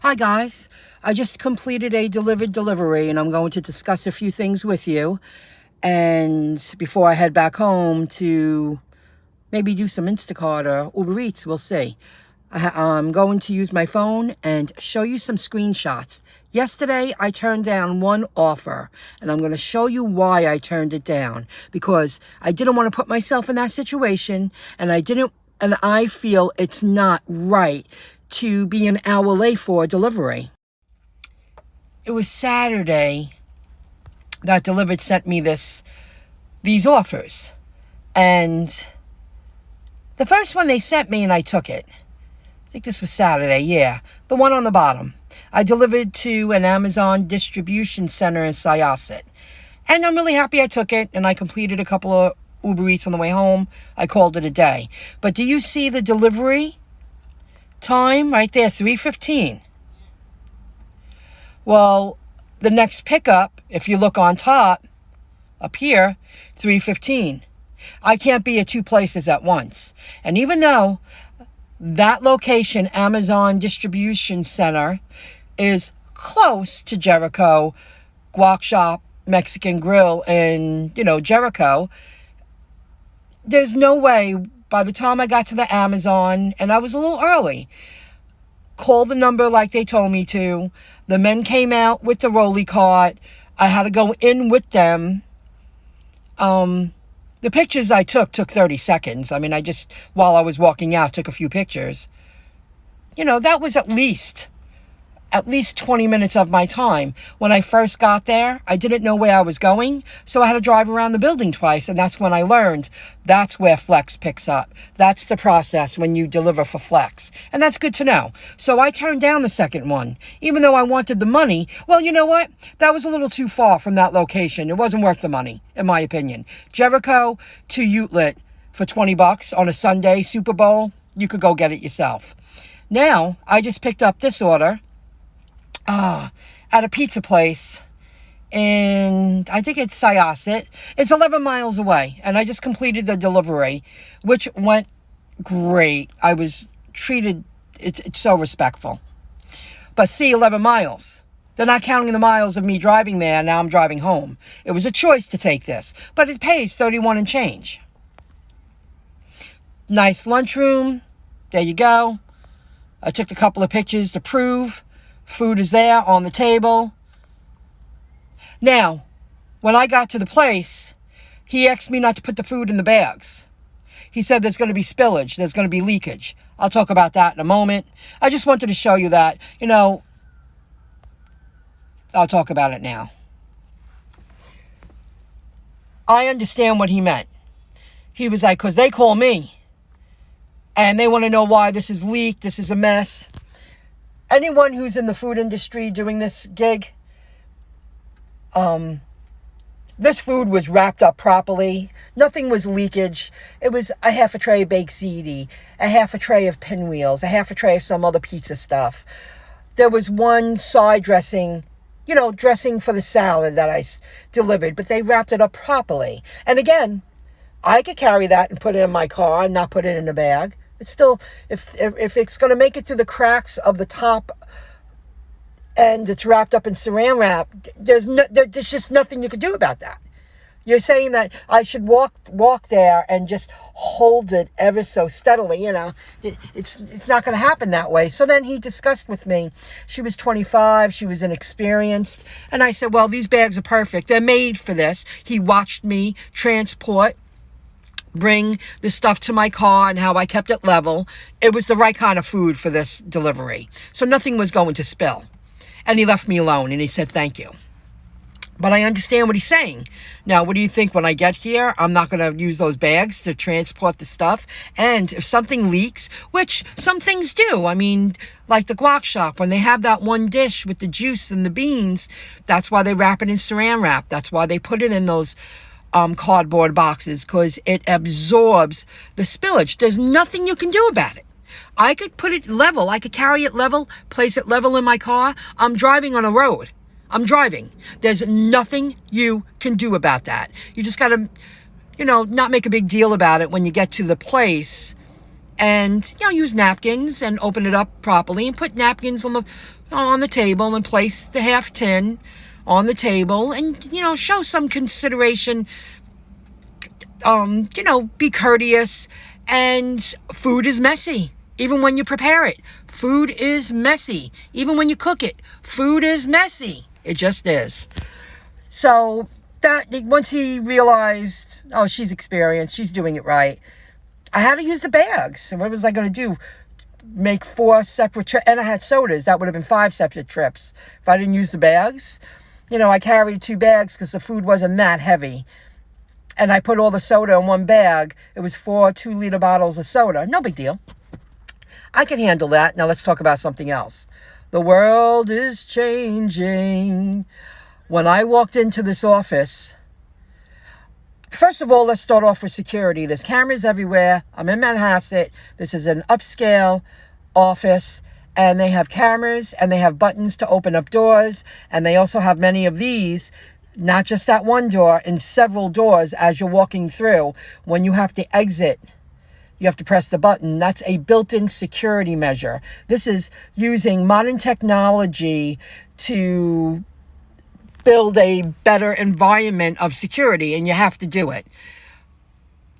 Hi guys, I just completed a delivered delivery and I'm going to discuss a few things with you. And before I head back home to maybe do some Instacart or Uber Eats, we'll see. I'm going to use my phone and show you some screenshots. Yesterday, I turned down one offer, and I'm going to show you why I turned it down. Because I didn't want to put myself in that situation, and I feel it's not right to be an hour late for a delivery. It was Saturday that Delivered sent me these offers. And the first one they sent me, and I took it. I think this was Saturday, yeah. The one on the bottom. I delivered to an Amazon distribution center in Syosset. And I'm really happy I took it, and I completed a couple of Uber Eats on the way home. I called it a day. But do you see the delivery time right there, 3:15? Well, the next pickup, if you look on top, up here, 3:15. I can't be at two places at once. And even though that location, Amazon Distribution Center, is close to Jericho, Guac Shop, Mexican Grill, and, Jericho, there's no way. By the time I got to the Amazon, and I was a little early, called the number like they told me to. The men came out with the rolly cart. I had to go in with them. The pictures I took 30 seconds. I mean, while I was walking out, took a few pictures. That was at least 20 minutes of my time. When I first got there, I didn't know where I was going, so I had to drive around the building twice, and that's when I learned that's where Flex picks up. That's the process when you deliver for Flex, and that's good to know. So I turned down the second one, even though I wanted the money. Well, you know what? That was a little too far from that location. It wasn't worth the money, in my opinion. Jericho to Utlit for $20 on a Sunday, Super Bowl, you could go get it yourself. Now, I just picked up this order at a pizza place in, I think it's Syosset. It's 11 miles away, and I just completed the delivery, which went great. I was treated, it's so respectful. But see, 11 miles. They're not counting the miles of me driving there. Now I'm driving home. It was a choice to take this, but it pays 31 and change. Nice lunchroom. There you go. I took a couple of pictures to prove. Food is there on the table. Now, when I got to the place, he asked me not to put the food in the bags. He said there's going to be spillage, there's going to be leakage. I'll talk about that in a moment. I just wanted to show you that, I'll talk about it now. I understand what he meant. He was like, because they call me, and they want to know why this is leaked, this is a mess. Anyone who's in the food industry doing this gig, this food was wrapped up properly. Nothing was leakage. It was a half a tray of baked ziti, a half a tray of pinwheels, a half a tray of some other pizza stuff. There was one side dressing, dressing for the salad that I delivered, but they wrapped it up properly. And again, I could carry that and put it in my car and not put it in a bag. It's still, if it's going to make it through the cracks of the top and it's wrapped up in saran wrap, there's just nothing you could do about that. You're saying that I should walk there and just hold it ever so steadily, It's not going to happen that way. So then he discussed with me. She was 25. She was inexperienced. And I said, well, these bags are perfect. They're made for this. He watched me bring the stuff to my car and how I kept it level. It was the right kind of food for this delivery. So nothing was going to spill. And he left me alone and he said, thank you. But I understand what he's saying. Now, what do you think when I get here? I'm not going to use those bags to transport the stuff. And if something leaks, which some things do, I mean, like the guac shop, when they have that one dish with the juice and the beans, that's why they wrap it in saran wrap. That's why they put it in those cardboard boxes, because it absorbs the spillage. There's nothing you can do about it. I could put it level. I could carry it level, place it level in my car. I'm driving on a road. I'm driving. There's nothing you can do about that. You just got to, not make a big deal about it when you get to the place and use napkins and open it up properly and put napkins on the table and place the half tin on the table and show some consideration. Be courteous. And food is messy even when you prepare it. Food is messy even when you cook it. Food is messy. It just is. So that once he realized, oh, she's experienced, she's doing it right, I had to use the bags. And what was I going to do? Make 4 separate trips? And I had sodas. That would have been 5 separate trips if I didn't use the bags. I carried 2 bags because the food wasn't that heavy. And I put all the soda in one bag. It was 4 2-liter bottles of soda. No big deal. I can handle that. Now let's talk about something else. The world is changing. When I walked into this office, first of all, let's start off with security. There's cameras everywhere. I'm in Manhasset. This is an upscale office, and they have cameras, and they have buttons to open up doors, and they also have many of these, not just that one door, in several doors as you're walking through. When you have to exit, you have to press the button. That's a built-in security measure. This is using modern technology to build a better environment of security, and you have to do it.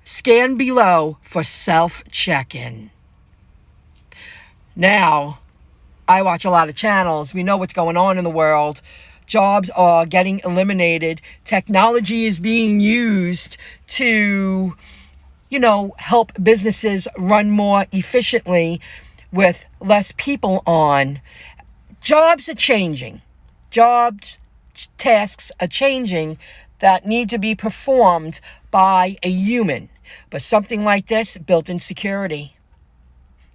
Scan below for self-check-in. Now, I watch a lot of channels. We know what's going on in the world. Jobs are getting eliminated. Technology is being used to, help businesses run more efficiently with less people on. Jobs are changing. Tasks are changing that need to be performed by a human. But something like this, built-in security.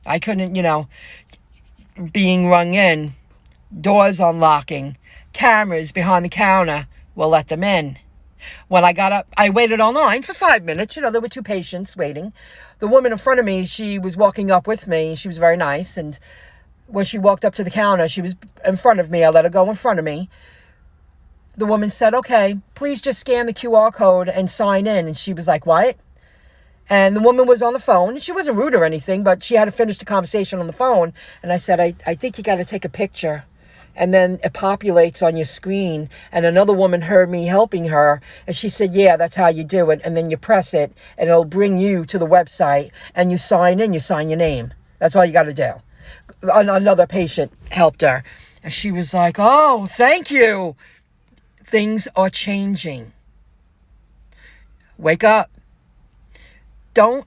I couldn't, being rung in, doors unlocking, cameras behind the counter will let them in. When I got up, I waited online for 5 minutes. There were 2 patients waiting. The woman in front of me, she was walking up with me. She was very nice. And when she walked up to the counter, she was in front of me. I let her go in front of me. The woman said, okay, please just scan the QR code and sign in. And she was like, what? And the woman was on the phone. She wasn't rude or anything, but she had to finish the conversation on the phone. And I said, I think you got to take a picture. And then it populates on your screen. And another woman heard me helping her. And she said, yeah, that's how you do it. And then you press it, and it'll bring you to the website. And you sign in, you sign your name. That's all you got to do. Another patient helped her. And she was like, oh, thank you. Things are changing. Wake up. Don't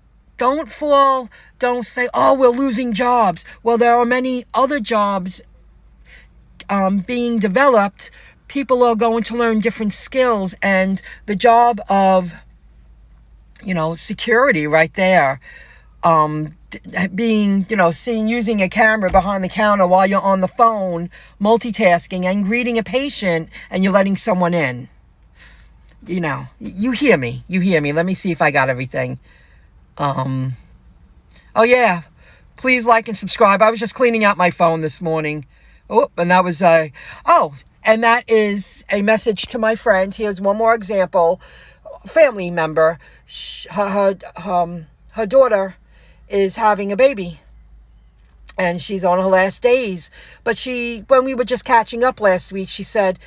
fall. Don't say, oh, we're losing jobs. Well, there are many other jobs being developed. People are going to learn different skills, and the job of, security right there, being, using a camera behind the counter while you're on the phone, multitasking and greeting a patient, and you're letting someone in. You hear me. Let me see if I got everything. Oh yeah, please like and subscribe. I was just cleaning out my phone this morning. Oh, and that was, and that is a message to my friend. Here's one more example. Family member, her daughter is having a baby, and she's on her last days. But when we were just catching up last week, she said,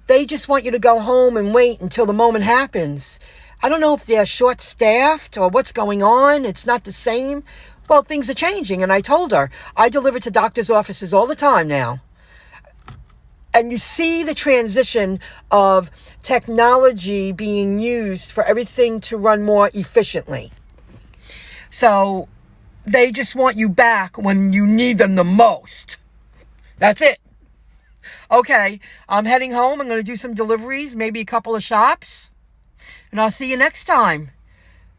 they just want you to go home and wait until the moment happens. I don't know if they're short-staffed or what's going on. It's not the same. Well, things are changing. And I told her, I deliver to doctors' offices all the time now. And you see the transition of technology being used for everything to run more efficiently. So they just want you back when you need them the most. That's it. Okay, I'm heading home. I'm going to do some deliveries, maybe a couple of shops. And I'll see you next time.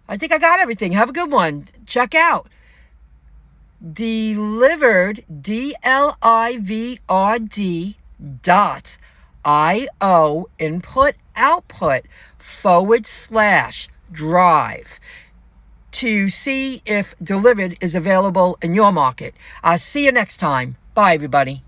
I think I got everything. Have a good one. Check out dlivrd, dlivrd.io, input output /drive to see if delivered is available in your market. I'll see you next time. Bye, everybody.